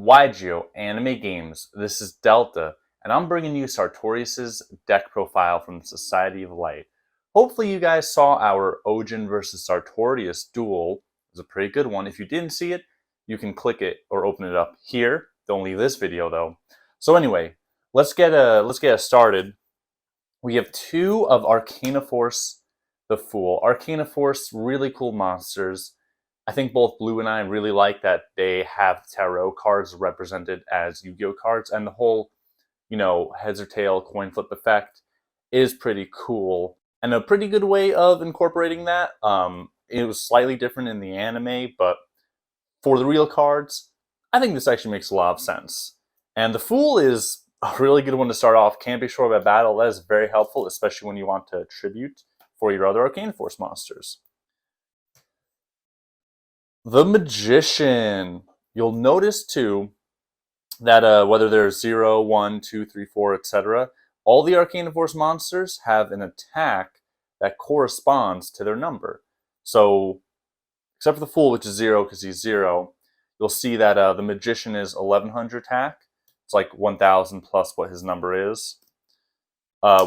YGO Anime Games, this is Delta, and I'm bringing you Sartorious' deck profile from the Society of Light. Hopefully you guys saw our Ojin versus Sartorious duel. It was a pretty good one. If you didn't see it, you can click it or open it up here. Don't leave this video though. So anyway, let's get us started. We have two of Arcana Force the Fool. Arcana Force, really cool monsters. I think both Blue and I really like that they have tarot cards represented as Yu-Gi-Oh cards, and the whole, heads or tail coin flip effect is pretty cool. And a pretty good way of incorporating that. It was slightly different in the anime, but for the real cards, I think this actually makes a lot of sense. And the Fool is a really good one to start off. Can't be sure of a battle. That is very helpful, especially when you want to tribute for your other Arcane Force monsters. The Magician. You'll notice too that whether there's 0, 1, 2, 3, 4, etc., all the Arcane Force monsters have an attack that corresponds to their number. So, except for the Fool, which is 0 because he's 0, you'll see that the Magician is 1100 attack. It's like 1000 plus what his number is.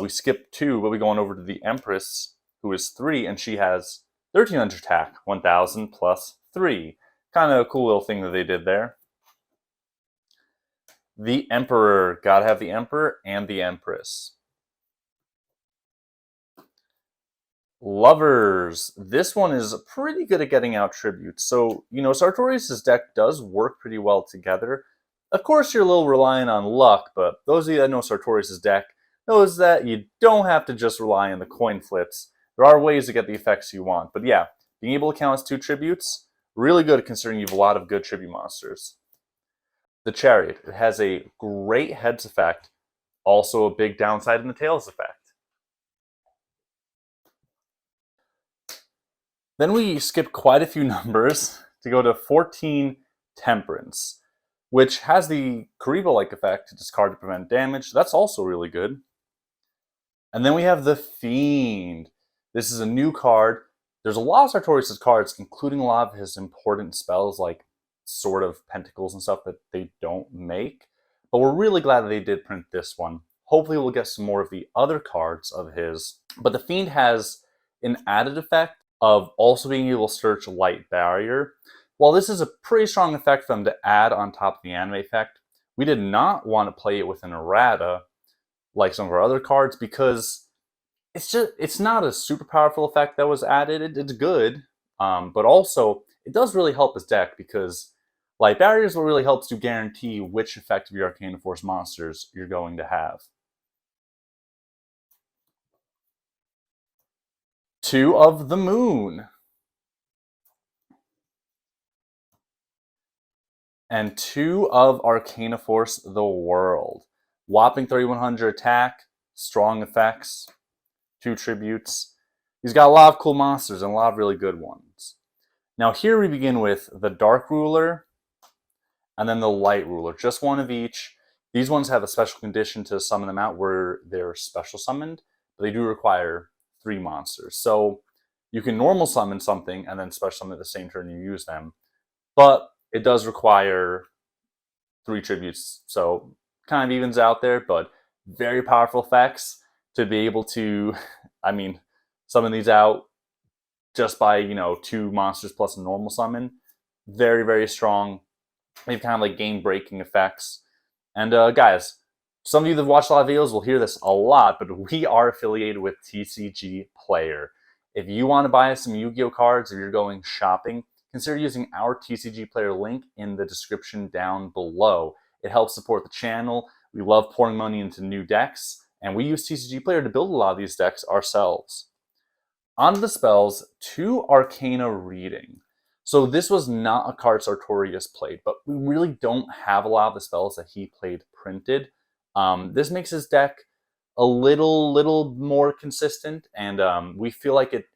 We skip 2, but we go on over to the Empress, who is 3, and she has 1300 attack, 1000 plus 3. Kind of a cool little thing that they did there. The Emperor. Gotta have the Emperor and the Empress. Lovers. This one is pretty good at getting out tributes. So, Sartorius' deck does work pretty well together. Of course, you're a little reliant on luck, but those of you that know Sartorius' deck knows that you don't have to just rely on the coin flips. There are ways to get the effects you want. But yeah, being able to count as 2 tributes, really good considering you have a lot of good tribute monsters. The Chariot. It has a great heads effect, also a big downside in the tails effect. Then we skip quite a few numbers to go to 14 Temperance, which has the Karibo-like effect to discard to prevent damage. That's also really good. And then we have the Fiend. This is a new card. There's a lot of Sartorius' cards, including a lot of his important spells like Sword of Pentacles and stuff that they don't make. But we're really glad that they did print this one. Hopefully we'll get some more of the other cards of his. But the Fiend has an added effect of also being able to search Light Barrier. While this is a pretty strong effect for them to add on top of the anime effect, we did not want to play it with an errata like some of our other cards because it's not a super powerful effect that was added. It's good, but also it does really help his deck because Light Barrier is what really helps you guarantee which effect of your Arcane Force monsters you're going to have. 2 of the Moon. And 2 of Arcana Force the World. Whopping 3100 attack, strong effects, 2 tributes. He's got a lot of cool monsters and a lot of really good ones. Now here we begin with the Dark Ruler and then the Light Ruler. Just 1 of each. These ones have a special condition to summon them out where they're special summoned, but they do require 3 monsters. So you can normal summon something and then special summon at the same turn you use them. But it does require 3 tributes, so kind of evens out there, but very powerful effects to be able to, summon these out just by, 2 monsters plus a normal summon. Very, very strong. They have kind of like game-breaking effects. And guys, some of you that watch a lot of videos will hear this a lot, but we are affiliated with TCG Player. If you want to buy some Yu-Gi-Oh cards or you're going shopping, consider using our TCG Player link in the description down below. It helps support the channel. We love pouring money into new decks, and we use TCG Player to build a lot of these decks ourselves. On to the spells, 2 Arcana Reading. So this was not a card Sartorius played, but we really don't have a lot of the spells that he played printed. This makes his deck a little more consistent, and we feel like it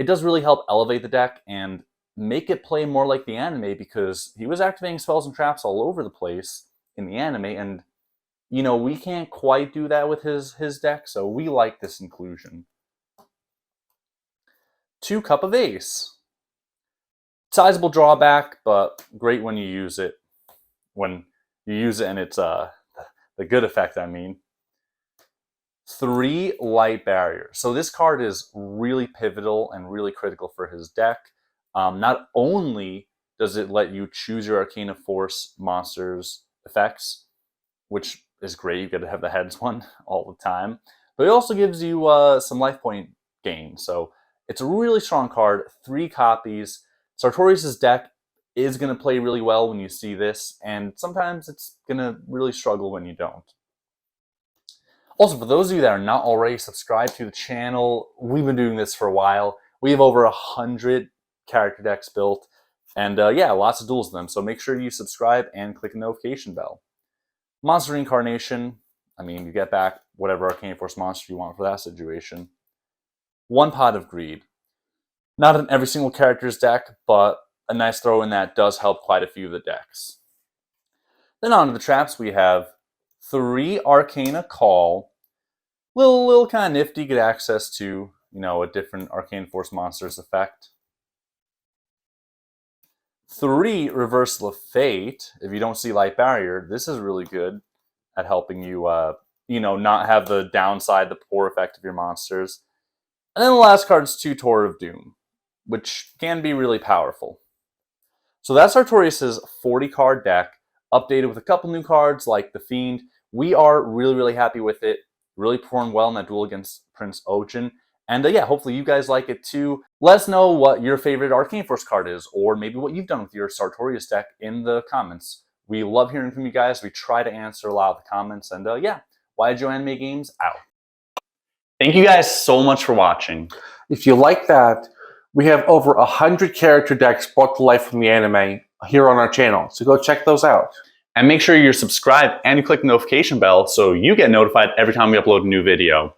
does really help elevate the deck and make it play more like the anime because he was activating spells and traps all over the place in the anime, and we can't quite do that with his deck, so we like this inclusion. 2 Cup of Ace. Sizable drawback, but great when you use it. When you use it and it's the good effect, I mean. 3 Light Barrier. So this card is really pivotal and really critical for his deck. Not only does it let you choose your Arcana Force monsters effects, which is great, you get to have the heads one all the time, but it also gives you some life point gain. So it's a really strong card, 3 copies. Sartorius' deck is going to play really well when you see this, and sometimes it's going to really struggle when you don't. Also, for those of you that are not already subscribed to the channel, we've been doing this for a while. We have over 100 character decks built, and yeah, lots of duels in them, so make sure you subscribe and click the notification bell. Monster Reincarnation, I mean, you get back whatever Arcane Force monster you want for that situation. 1 Pot of Greed. Not in every single character's deck, but a nice throw in that does help quite a few of the decks. Then on to the traps, we have 3 Arcana Call. Little kind of nifty, get access to, a different Arcane Force monster's effect. 3 Reversal of Fate. If you don't see Light Barrier, this is really good at helping you, not have the downside, the poor effect of your monsters. And then the last card is 2 Tour of Doom, which can be really powerful. So that's Sartorius' 40-card deck, updated with a couple new cards like the Fiend. We are really, really happy with it. Really performed well in that duel against Prince Ojin. And yeah, hopefully you guys like it too. Let us know what your favorite Arcane Force card is, or maybe what you've done with your Sartorius deck in the comments. We love hearing from you guys. We try to answer a lot of the comments. And yeah, YJoAnime Games out. Thank you guys so much for watching. If you like that, we have over 100 character decks brought to life from the anime here on our channel. So go check those out. And make sure you're subscribed and you click the notification bell so you get notified every time we upload a new video.